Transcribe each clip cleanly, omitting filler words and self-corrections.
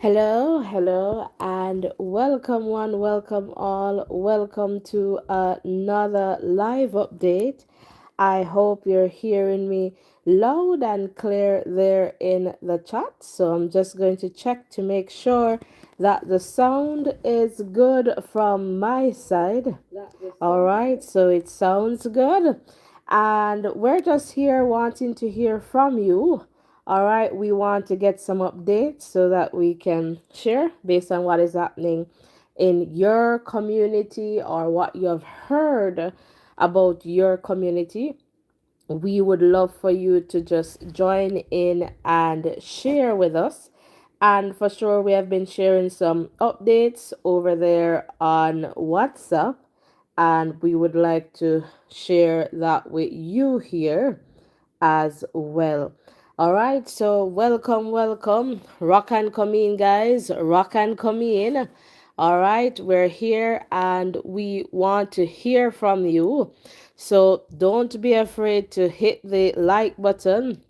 Hello, hello, and welcome one, welcome all, welcome to another live update. I hope you're hearing me loud and clear there in the chat. So I'm just going to check to make sure that the sound is good from my side. All right, so it sounds good. And we're just here wanting to hear from you. All right, we want to get some updates so that we can share based on what is happening in your community or what you have heard about your community. We would love for you to just join in and share with us. And for sure, we have been sharing some updates over there on WhatsApp, and we would like to share that with you here as well. All right, so welcome, welcome. Rock and come in, guys. Rock and come in. All right, we're here and we want to hear from you. So don't be afraid to hit the like button,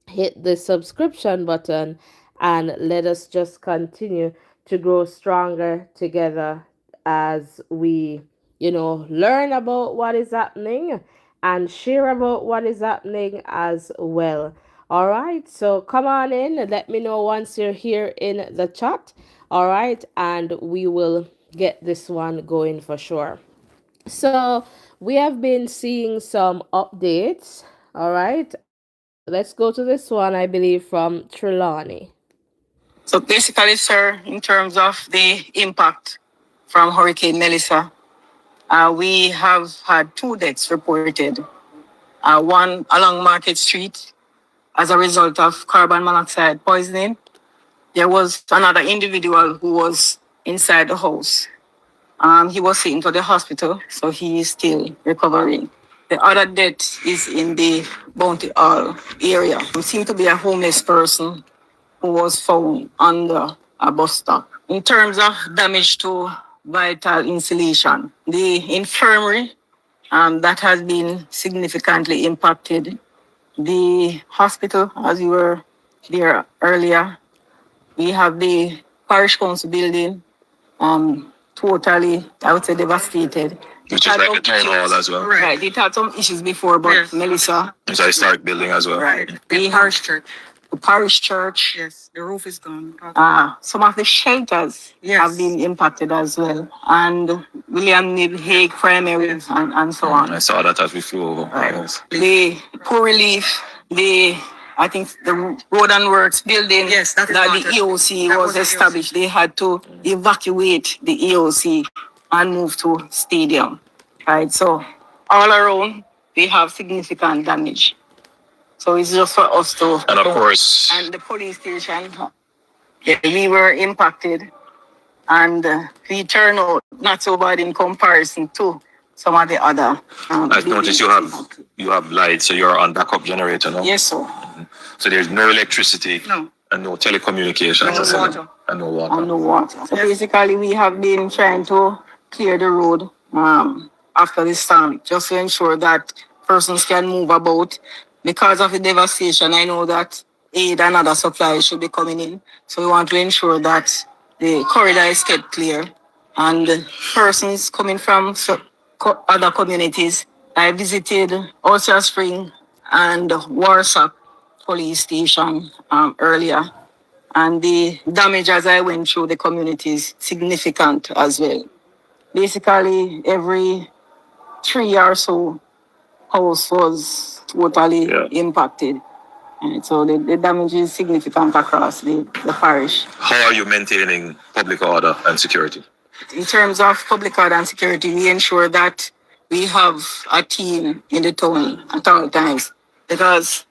hit the subscription button, and let us just continue to grow stronger together as we, learn about what is happening and share about what is happening as well. All right, so come on in. Let me know once you're here in the chat. All right, and we will get this one going for sure. So we have been seeing some updates. All right, let's go to this one, I believe, from Trelawney. So basically, sir, in terms of the impact from Hurricane Melissa, we have had two deaths reported. One along Market Street as a result of carbon monoxide poisoning. There was another individual who was inside the house. He was taken to the hospital, so he is still recovering. The other death is in the Bounty Hall area. It seemed to be a homeless person who was found under a bus stop. In terms of damage to vital insulation, the infirmary that has been significantly impacted. The hospital, as you were there earlier, we have the parish council building, totally, I would say, devastated. Which is like a town hall as well. Right. It had some issues before, but yes. Melissa. It's a historic building as well. Right. The parish church. The parish church. Yes, the roof is gone. Some of the shelters have been impacted as well. And William Nib Hague Primary and so on. I saw that as we flew over. Right. Yes. The poor relief, I think the Road and Works building that the EOC was established, they had to evacuate the EOC and move to stadium. Right. So all around we have significant damage. So it's just for us to. And of course. And the police station, we were impacted, and we turned out not so bad in comparison to some of the other. I've noticed you have lights, so you're on backup generator now. Yes, sir. Mm-hmm. So there's no electricity. No. And no telecommunications. No water. And no water. And no water. So basically, we have been trying to clear the road after this storm, just to ensure that persons can move about. Because of the devastation, I know that aid and other supplies should be coming in. So we want to ensure that the corridor is kept clear. And persons coming from other communities, I visited Orchard Spring and Warsaw police station earlier. And the damage as I went through the community is significant as well. Basically, every 3 or so house was totally impacted. And so the damage is significant across the parish. How are you maintaining public order and security? In terms of public order and security, we ensure that we have a team in the town at all times. Because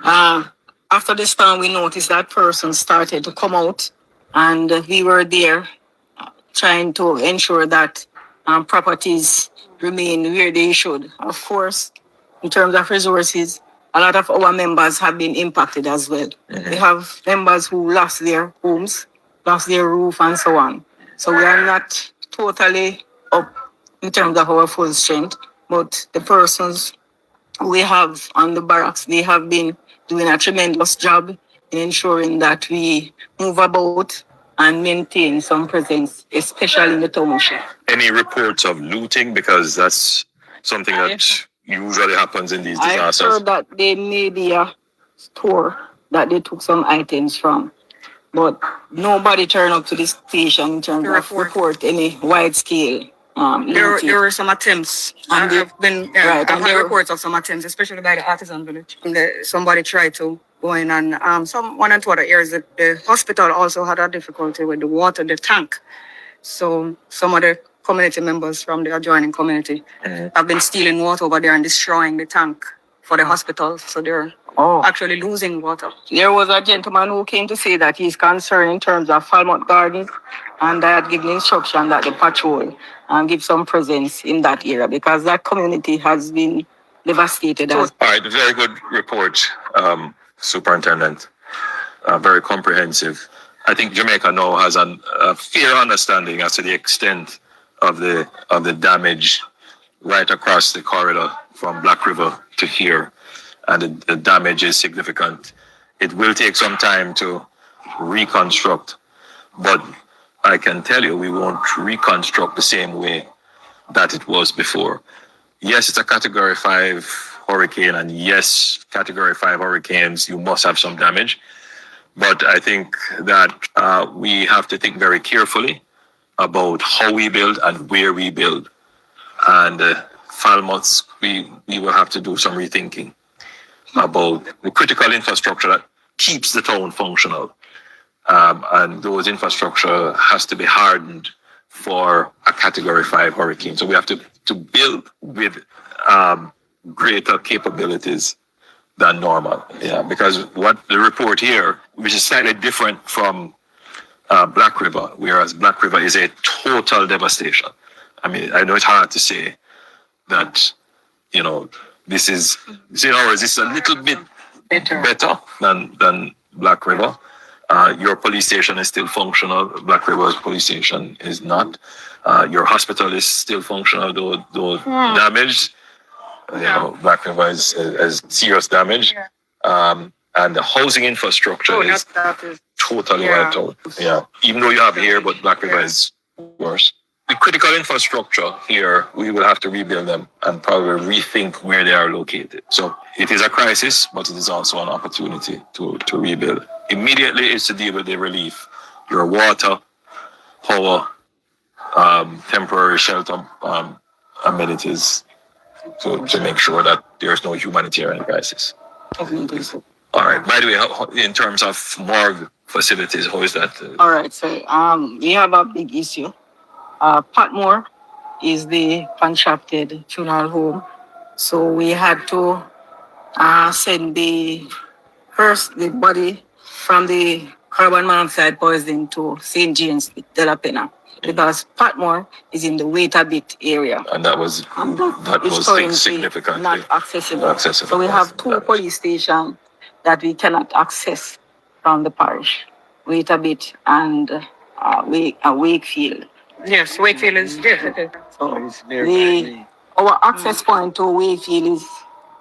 after the storm, we noticed that person started to come out, and we were there trying to ensure that properties remain where they should. Of course, in terms of resources, a lot of our members have been impacted as well. Mm-hmm. We have members who lost their homes, lost their roof, and so on. So we are not totally up in terms of our full strength, but the persons we have on the barracks, they have been doing a tremendous job in ensuring that we move about and maintain some presence, especially in the township. Any reports of looting? Because that's something that usually happens in these disasters. I heard that there may be a store that they took some items from, but nobody turned up to the station in terms of report any wide scale. There were some attempts. And I've been right, I've had reports of some attempts, especially by the artisan village. Somebody tried to go in, and some one and two other areas. The hospital also had a difficulty with the water, the tank. So some of the community members from the adjoining community have been stealing water over there and destroying the tank for the hospital. So they're actually losing water. There was a gentleman who came to say that he's concerned in terms of Falmouth Gardens, and I had given instruction that the patrol give some presence in that area because that community has been devastated. All right, very good report, Superintendent. Very comprehensive. I think Jamaica now has a fair understanding as to the extent of the damage right across the corridor from Black River to here, and the damage is significant. It will take some time to reconstruct, but I can tell you we won't reconstruct the same way that it was before. Yes, it's a Category 5 hurricane, and yes, Category 5 hurricanes, you must have some damage. But I think that we have to think very carefully about how we build and where we build. And Falmouth, we will have to do some rethinking about the critical infrastructure that keeps the town functional. And those infrastructure has to be hardened for a Category 5 hurricane. So we have to build with greater capabilities than normal. Yeah, because what the report here, which is slightly different from Black River, whereas Black River is a total devastation. I mean, I know it's hard to say that, this is a little bit better than Black River. Your police station is still functional. Black River's police station is not. Your hospital is still functional, though damaged. Black River is serious damage. And the housing infrastructure is totally wiped out. Yeah. Even though you have here, but Black River is worse. The critical infrastructure here, we will have to rebuild them and probably rethink where they are located. So it is a crisis, but it is also an opportunity to rebuild. Immediately, it's to deal with the relief. Your water, power, temporary shelter, amenities, to make sure that there's no humanitarian crisis. All right. By the way, in terms of morgue facilities, how is that? All right. So we have a big issue. Patmore is the contracted funeral home. So we had to send the body from the carbon monoxide poisoning to St. James de la Pena, because Patmore is in the Wait a Bit area. And that was significantly not accessible. So we have two police stations that we cannot access from the parish, Wait a Bit and Wakefield. Yes, Wakefield is there. So our access point to Wakefield is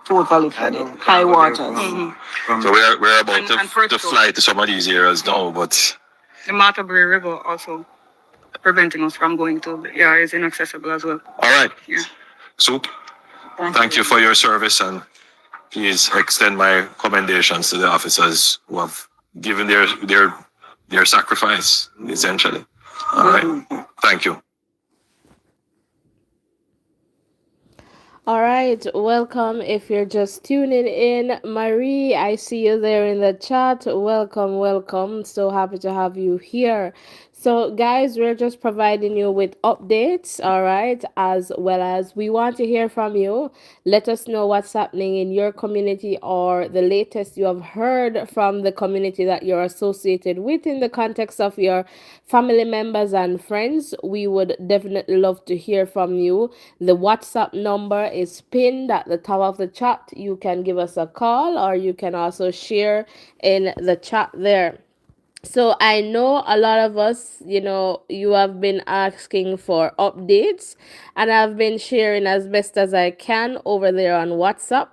totally flooded, high waters. Mm-hmm. So we're about to fly to some of these areas now, but the Matabry River also preventing us from going to is inaccessible as well. All right. Yeah. So thank you for your service, and please extend my commendations to the officers who have given their sacrifice, essentially. All right. Thank you. All right, welcome. If you're just tuning in, Marie, I see you there in the chat. Welcome. So happy to have you here. So, guys, we're just providing you with updates, all right, as well as we want to hear from you. Let us know what's happening in your community or the latest you have heard from the community that you're associated with in the context of your family members and friends. We would definitely love to hear from you. The WhatsApp number is pinned at the top of the chat. You can give us a call, or you can also share in the chat there. So I know a lot of us, you have been asking for updates, and I've been sharing as best as I can over there on WhatsApp.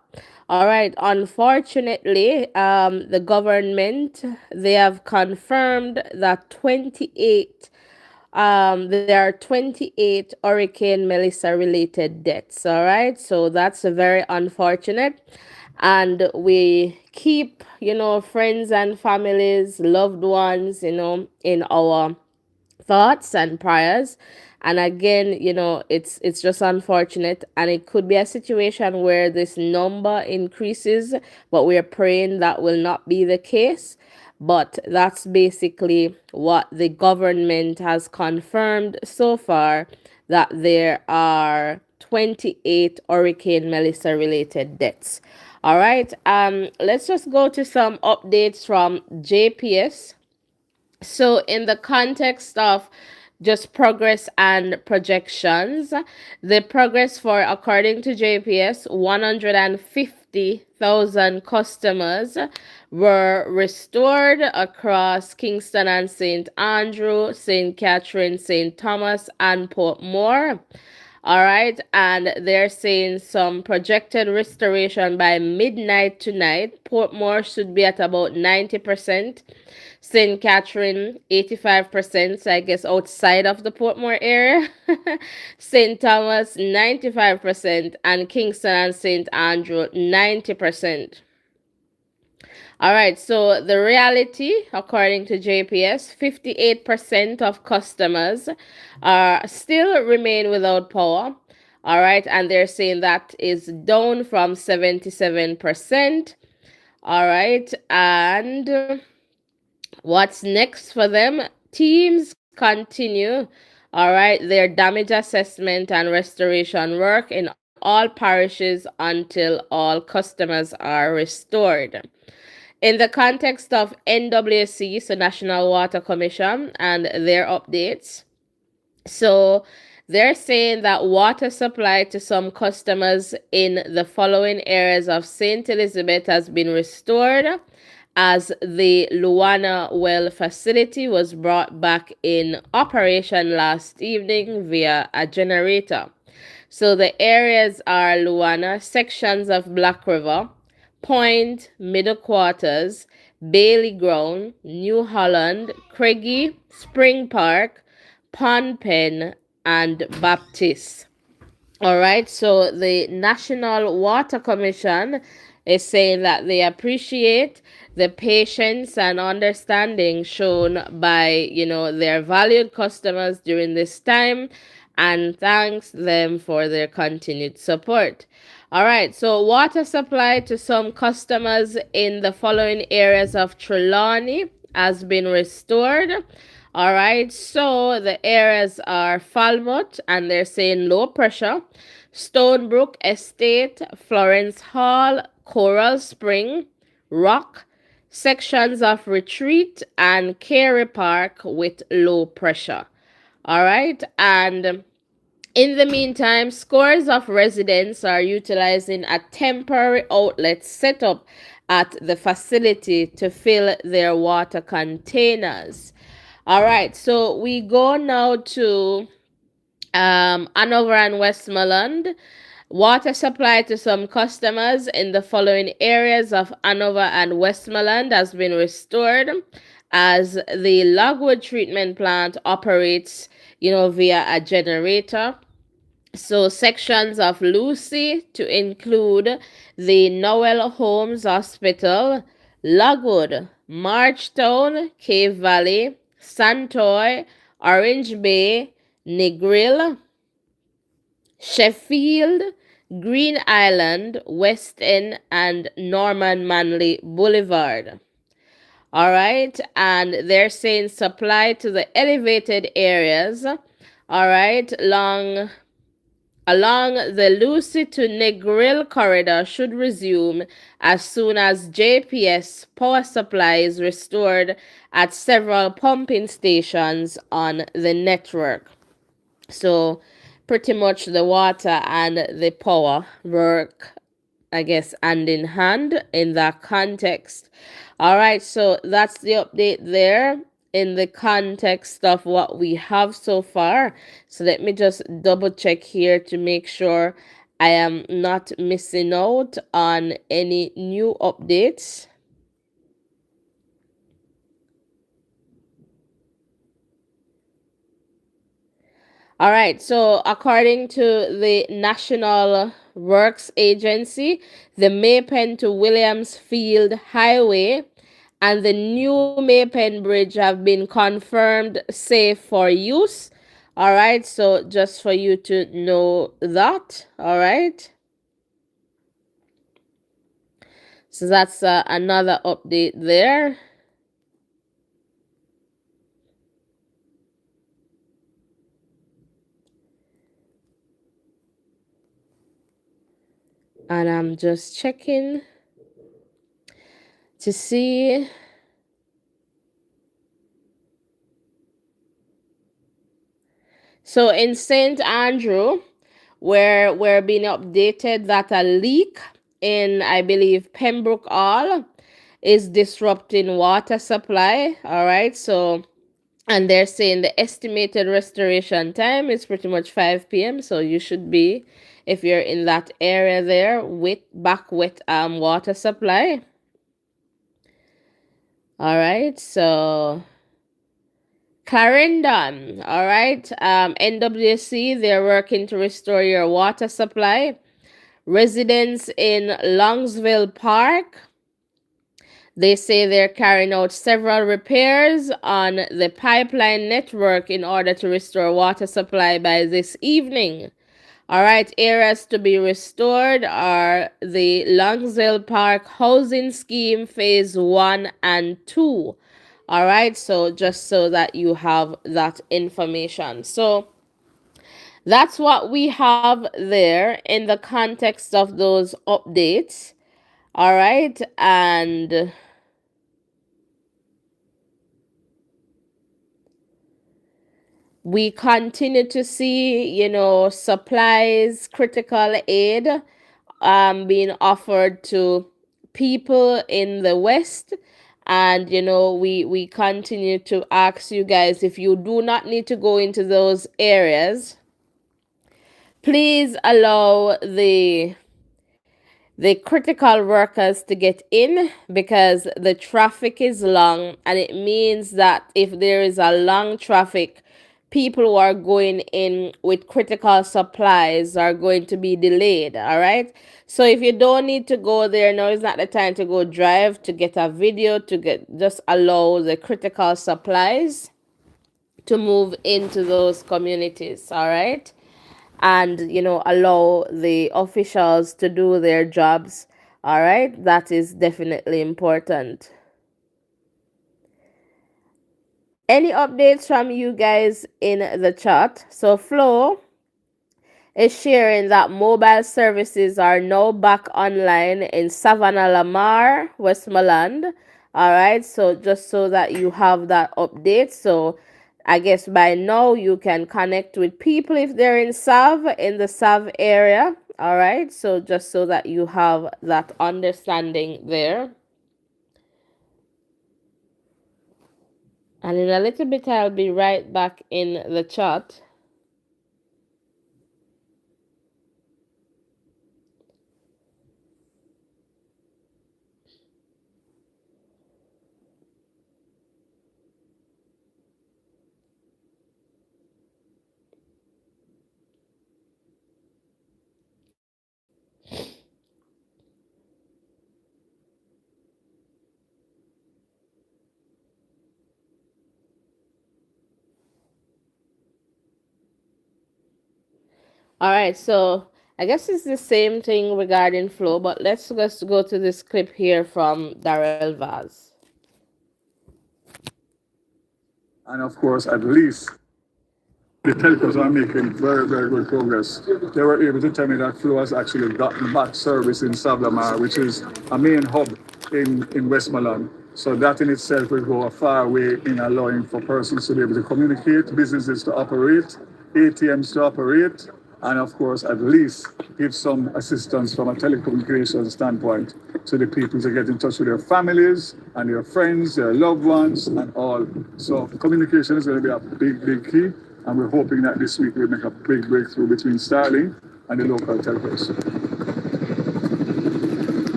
All right, unfortunately, the government, they have confirmed that 28 there are 28 Hurricane Melissa related deaths. All right, so that's very unfortunate. And we keep, friends and families, loved ones, in our thoughts and prayers. And again, it's just unfortunate, and it could be a situation where this number increases, but we're praying that will not be the case. But that's basically what the government has confirmed so far, that there are 28 Hurricane Melissa related deaths. All right, let's just go to some updates from JPS. So, in the context of just progress and projections, the progress for, according to JPS, 150,000 customers were restored across Kingston and St. Andrew, St. Catherine, St. Thomas, and Portmore. All right, and they're saying some projected restoration by midnight tonight. Portmore should be at about 90%. St. Catherine, 85%, so I guess outside of the Portmore area. St. Thomas, 95%, and Kingston and St. Andrew, 90%. All right, so the reality, according to JPS, 58% of customers still remain without power. All right, and they're saying that is down from 77%. All right, and what's next for them? Teams continue, all right, their damage assessment and restoration work in all parishes until all customers are restored. In the context of NWC, so National Water Commission, and their updates, so they're saying that water supply to some customers in the following areas of St. Elizabeth has been restored, as the Luana Well facility was brought back in operation last evening via a generator. So the areas are Luana, sections of Black River, Point, Middle Quarters, Bailey Ground, New Holland, Craigie, Spring Park, Pond Pen, and Baptist. All right, so the National Water Commission is saying that they appreciate the patience and understanding shown by, their valued customers during this time, and thanks them for their continued support. All right, so water supply to some customers in the following areas of Trelawney has been restored. All right, so the areas are Falmouth, and they're saying low pressure, Stonebrook Estate, Florence Hall, Coral Spring, Rock, sections of Retreat, and Carey Park with low pressure. All right, and in the meantime, scores of residents are utilizing a temporary outlet set up at the facility to fill their water containers. All right, so we go now to Hanover and Westmoreland. Water supply to some customers in the following areas of Hanover and Westmoreland has been restored, as the Logwood treatment plant operates, via a generator. So sections of Lucy, to include the Noel Holmes Hospital, Logwood, Marchtown, Cave Valley, Santoy, Orange Bay, Negril, Sheffield, Green Island, West End, and Norman Manley Boulevard. All right, and they're saying supply to the elevated areas, all right, along the Lucy to Negril corridor should resume as soon as JPS power supply is restored at several pumping stations on the network. So pretty much the water and the power work I guess, hand in hand in that context. All right, so that's the update there in the context of what we have so far. So let me just double check here to make sure I am not missing out on any new updates. All right, so according to the National Works Agency, the Maypen to Williamsfield Highway and the new Maypen Bridge have been confirmed safe for use. All right, so just for you to know that. All right. So that's another update there. And I'm just checking to see. So in St. Andrew, where we're being updated that a leak in, I believe, Pembroke Hall is disrupting water supply. All right, so and they're saying the estimated restoration time is pretty much 5 p.m. So you should be, if you're in that area there, with water supply. All right, so Clarendon, all right. NWC, they're working to restore your water supply. Residents in Longsville Park, they say they're carrying out several repairs on the pipeline network in order to restore water supply by this evening. All right, areas to be restored are the Longsville Park Housing Scheme Phase 1 and 2. All right, so just so that you have that information. So that's what we have there in the context of those updates. All right, and we continue to see, supplies, critical aid being offered to people in the West. And, we continue to ask you guys, if you do not need to go into those areas, please allow the critical workers to get in, because the traffic is long, and it means that if there is a long traffic, people who are going in with critical supplies are going to be delayed. All right, so if you don't need to go there, now is not the time to go drive to get a video, just allow the critical supplies to move into those communities. All right, and allow the officials to do their jobs. All right, that is definitely important. Any updates from you guys in the chat? So Flo is sharing that mobile services are now back online in Savannah Lamar, Westmoreland. All right, so just so that you have that update. So I guess by now you can connect with people if they're in the Sav area. All right, so just so that you have that understanding there. And in a little bit, I'll be right back in the chat. All right, so I guess it's the same thing regarding flow, but let's just go to this clip here from Darrell Vaz. And of course, at least the telcos are making very, very good progress. They were able to tell me that Flow has actually gotten back service in Savlamar, which is a main hub in Westmoreland. So that in itself will go a far way in allowing for persons to be able to communicate, businesses to operate, ATMs to operate, and of course, at least give some assistance from a telecommunications standpoint to the people to get in touch with their families and their friends, their loved ones, and all. So communication is going to be a big, big key, and we're hoping that this week we'll make a big breakthrough between Starlink and the local telcos.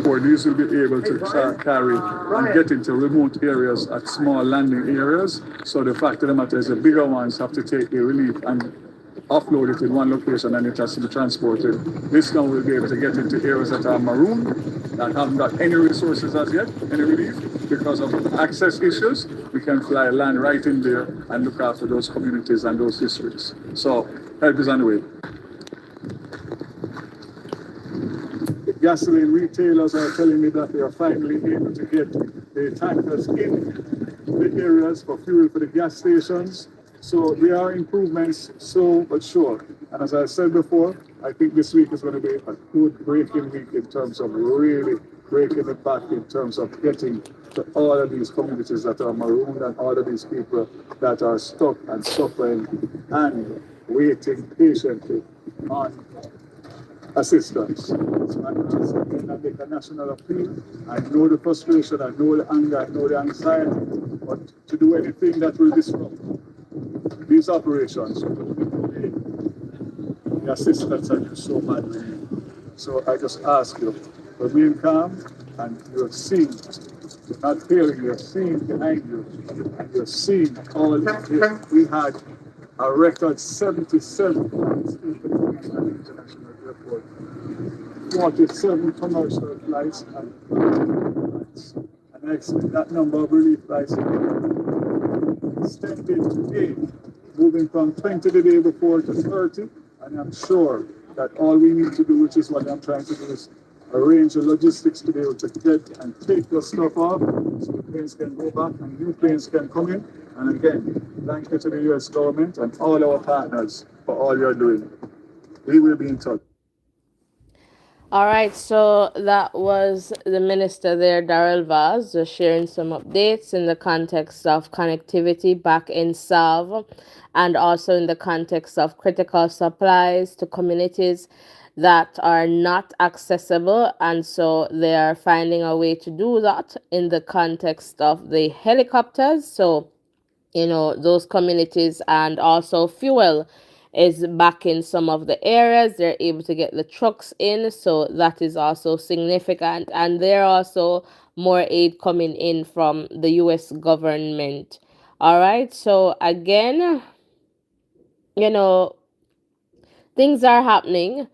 Or these will be able to carry and get into remote areas at small landing areas. So the fact of the matter is the bigger ones have to take the relief and offload it in one location and it has to be transported. This now will be able to get into areas that are maroon, that haven't got any resources as yet, any relief. Because of access issues, we can fly land right in there and look after those communities and those districts. So help is on the way. Gasoline retailers are telling me that they are finally able to get the tankers in the areas for fuel for the gas stations. So there are improvements, slow but sure. And as I said before, I think this week is going to be a good breaking week in terms of really breaking it back in terms of getting to all of these communities that are marooned and all of these people that are stuck and suffering and waiting patiently on assistance. So I'm just going to make a national appeal. I know the frustration, I know the anger, I know the anxiety, but to do anything that will disrupt these operations, the assistance that you so badly need. So I just ask you, remain calm, and you're seeing, you're not hearing, you're seeing behind you, and you're seeing all this. We had a record 77 flights into the international airport, 47 commercial flights, and 30 flights. And I expect that number of relief flights extended today, moving from 20 the day before to 30. And I'm sure that all we need to do, which is what I'm trying to do, is arrange the logistics to be able to get and take the stuff off so the planes can go back and new planes can come in. And again, thank you to the US government and all our partners for all you're doing. We will be in touch. All right, so that was the minister there, Darrell Vaz, just sharing some updates in the context of connectivity back in Salve and also in the context of critical supplies to communities that are not accessible. And so they are finding a way to do that in the context of the helicopters. So, you know, those communities, and also fuel is back in some of the areas. They're able to get the trucks in, so that is also significant. And there are also more aid coming in from the US government. All right, so again, you know, things are happening,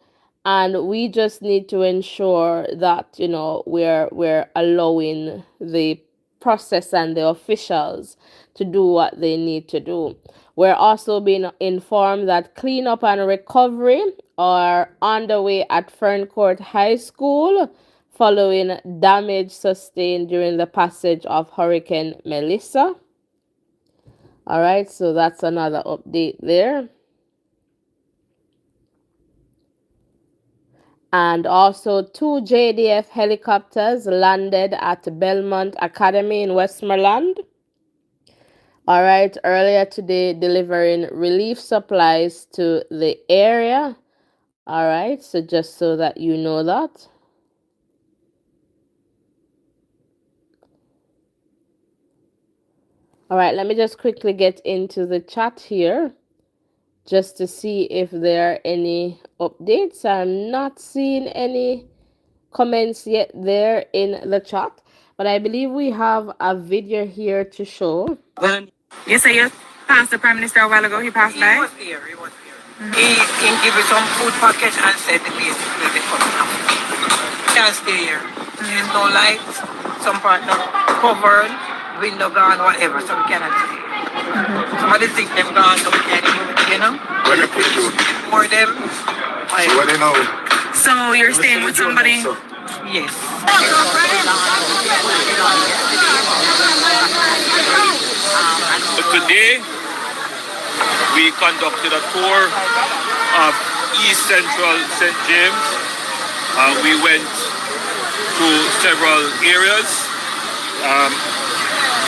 and we just need to ensure that, you know, we're allowing the process and the officials to do what they need to do. We're also being informed that cleanup and recovery are underway at Ferncourt High School following damage sustained during the passage of Hurricane Melissa. All right, so that's another update there. And also 2 JDF helicopters landed at Belmont Academy in Westmoreland. All right, earlier today, delivering relief supplies to the area. All right, so just so that you know that. All right, let me just quickly get into the chat here just to see if there are any updates. I'm not seeing any comments yet there in the chat, but I believe we have a video here to show. Yes, sir. Yes. Passed the Prime Minister a while ago. He passed by. He was here. He gave me some food package and said the place will be coming up. Can't stay here. There's no lights. Some part not covered, window gone, whatever. So we cannot stay. Somebody think them gone, so we can't even, you know. What do they do? For them. What do they know? So you're staying with somebody? Yes. Today, we conducted a tour of East Central St. James. We went to several areas,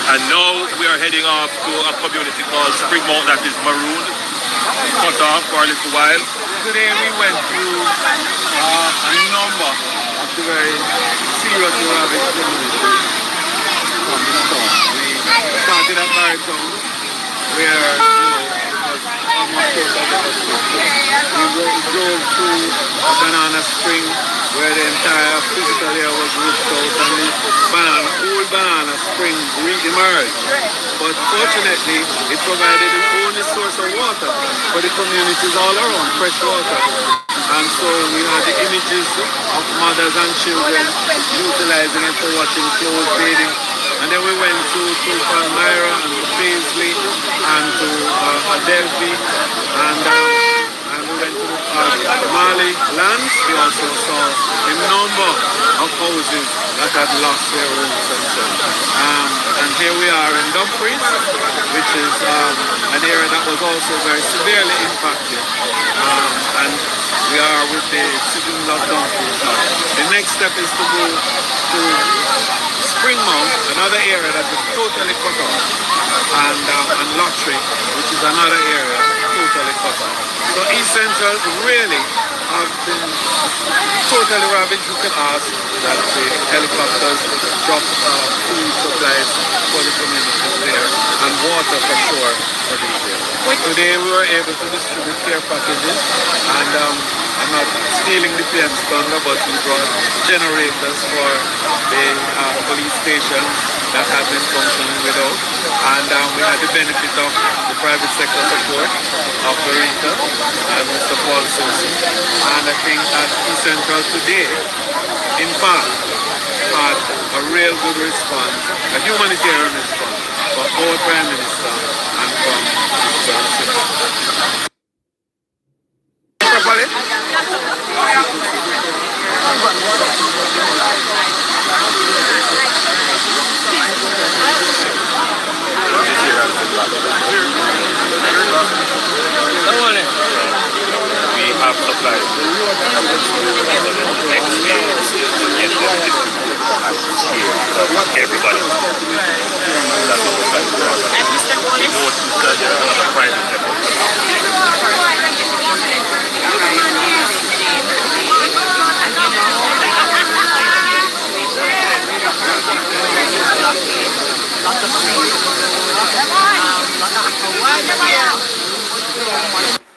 and now we are heading off to a community called Spring Mount that is marooned. cut off for a little while. Today we went through a number of the very serious ravaged communities from the storm. We started at Barrington, where it was almost total devastation. We drove to Banana Spring, where the entire physical area was ripped out and the whole Banana Spring re-emerged. But fortunately, it provided the only source of water for the communities all around, fresh water. And so we had the images of mothers and children utilizing it for washing clothes, bathing. And then we went to Palmyra and to Paisley and to Adelphi and we went to Mali lands. We also saw a number of houses that had lost their roofs and so. And here we are in Dumfries, which is an area that was also very severely impacted. And we are with the citizens of Dumfries. The next step is to go to Springmount, another area that is totally cut off, and Lottery, which is another area totally cut off. So East Central really have been totally ravaged. You can ask that the helicopters drop food supplies for the communities there and water for sure for these areas. Today we were able to distribute care packages and I'm not stealing the PM's thunder, but we brought generators for the police stations that have been functioning without. And we had the benefit of the private sector support of Verita and Mr. Paul Soucy. And I think that East Central today, in fact, had a real good response, a humanitarian response from our Prime Minister and from Mr. City. We have supplies. Everybody.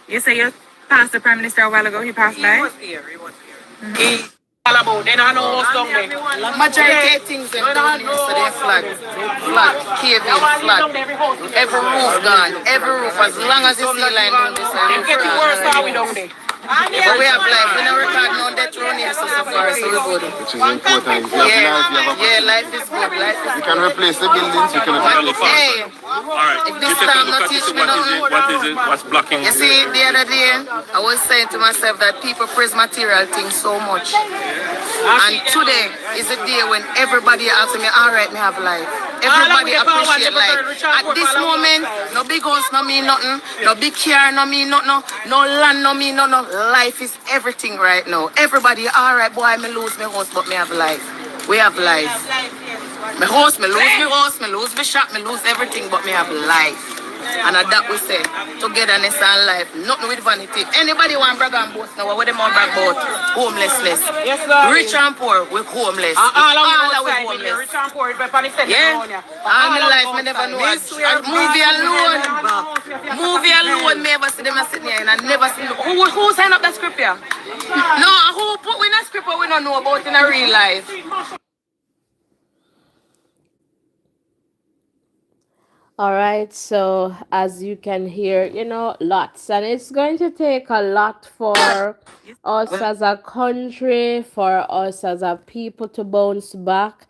You say you passed the Prime Minister a while ago, he passed by? He was here. He all about, they don't know what's down there. Majority of things they don't need, so they flat, cave in, flat. Every roof gone, every roof, as long as you see line down this roof. It's getting worse how we down there. But we have life, we never record no death round here so far, so we're good. Which is important. If you have life, you have a Life is good, life is You good. can replace the buildings, you can replace But hey, Alright, if this time not teach me nothing, what is it? What's blocking? you see, the other day, I was saying to myself that people praise material things so much. And today is the day when everybody asks me, all right, me have life. Everybody appreciate life. At this moment, no big house no mean nothing, no big car no mean nothing, no land no mean nothing. Life is everything right now. Everybody, all right, boy, me lose my house, but me have life. We have life. My house, me lose my shop, me lose everything, but me have life. And that we say, togetherness and life, nothing with vanity. Anybody want brag and boast now, what them all brag about? Homelessness. Yes, sir. Rich and poor, we're homeless. All All we homeless. rich and poor, but for the set Yeah, all my life, me never know. Movie alone, me ever see them sitting here and I never see who signed up that script here? No, who put in a script we don't know about in a real life? All right, so as you can hear, lots, and it's going to take a lot for us as a country, for us as a people to bounce back,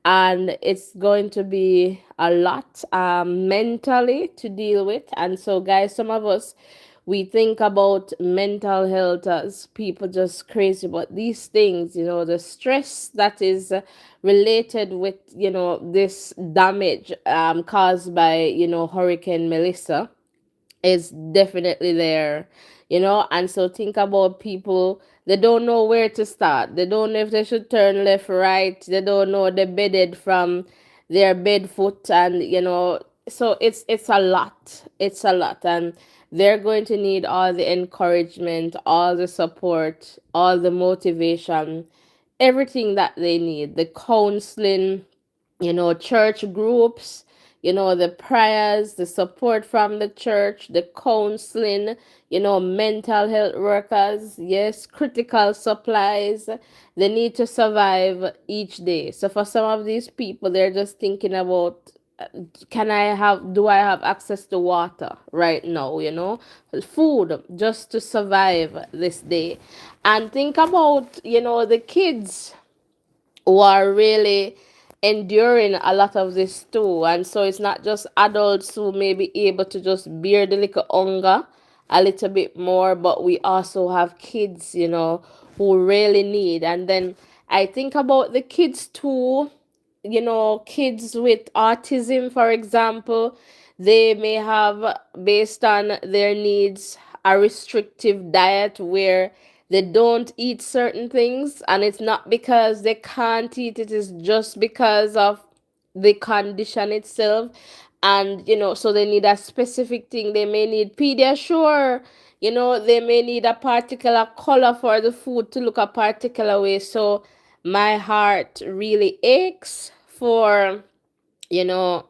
and it's going to be a lot mentally to deal with. And so, guys, some of us, we think about mental health as people just crazy, but these things, the stress that is related with this damage caused by Hurricane Melissa is definitely there, and so think about people. They don't know where to start. They don't know if they should turn left, right. They don't know the bedded from their bed foot, and so it's a lot. It's a lot, and they're going to need all the encouragement, all the support, all the motivation, everything that they need, the counseling, church groups, the prayers, the support from the church, the counseling, mental health workers, yes, critical supplies. They need to survive each day. So for some of these people, they're just thinking about, do I have access to water right now, food just to survive this day. And think about, the kids who are really enduring a lot of this too. And so it's not just adults who may be able to just bear the little hunger a little bit more, but we also have kids, who really need. And then I think about the kids too, kids with autism, for example. They may have, based on their needs, a restrictive diet where they don't eat certain things, and it's not because they can't eat, it is just because of the condition itself. And so they need a specific thing. They may need Pediasure, they may need a particular color for the food to look a particular way. So my heart really aches for, you know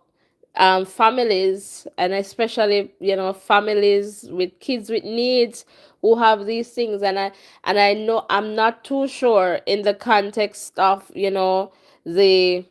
families, and especially families with kids with needs who have these things. And I know I'm not too sure in the context of the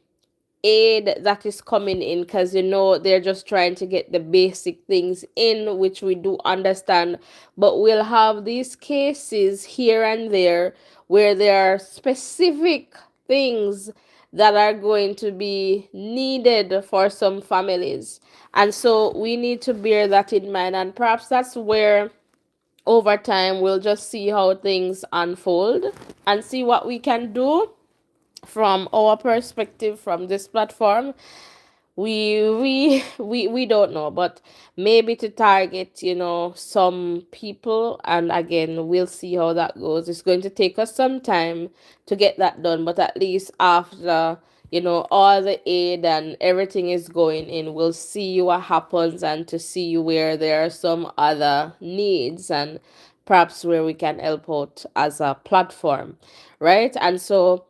aid that is coming in, because they're just trying to get the basic things in, which we do understand. But we'll have these cases here and there where there are specific things that are going to be needed for some families. And so we need to bear that in mind. And perhaps that's where over time we'll just see how things unfold and see what we can do from our perspective from this platform. We don't know, but maybe to target some people. And again, we'll see how that goes. It's going to take us some time to get that done, but at least after all the aid and everything is going in, we'll see what happens, and to see where there are some other needs, and perhaps where we can help out as a platform, right? And so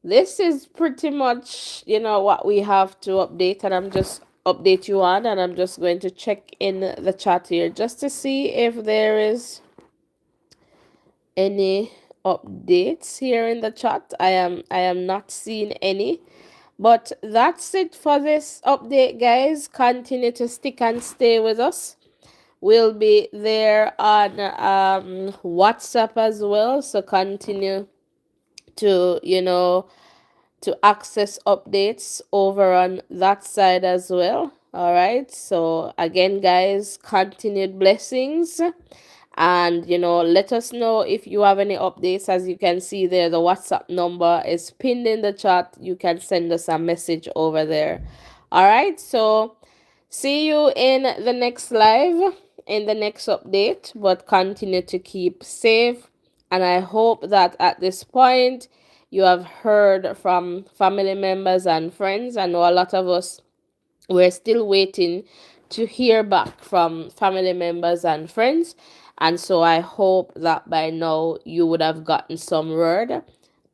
this is pretty much what we have to update, and I'm just update you on. And I'm just going to check in the chat here just to see if there is any updates here in the chat. I am not seeing any, but that's it for this update, guys. Continue to stick and stay with us. We'll be there on WhatsApp as well, so continue to to access updates over on that side as well. All right, so again, guys, continued blessings. And let us know if you have any updates. As you can see there, the WhatsApp number is pinned in the chat. You can send us a message over there. All right, so see you in the next live, in the next update, but continue to keep safe. And I hope that at this point you have heard from family members and friends. I know a lot of us, we're still waiting to hear back from family members and friends. And so I hope that by now you would have gotten some word.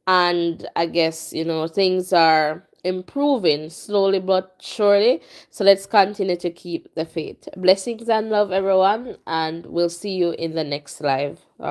And I guess, things are improving slowly but surely. So let's continue to keep the faith. Blessings and love, everyone. And we'll see you in the next live. All right.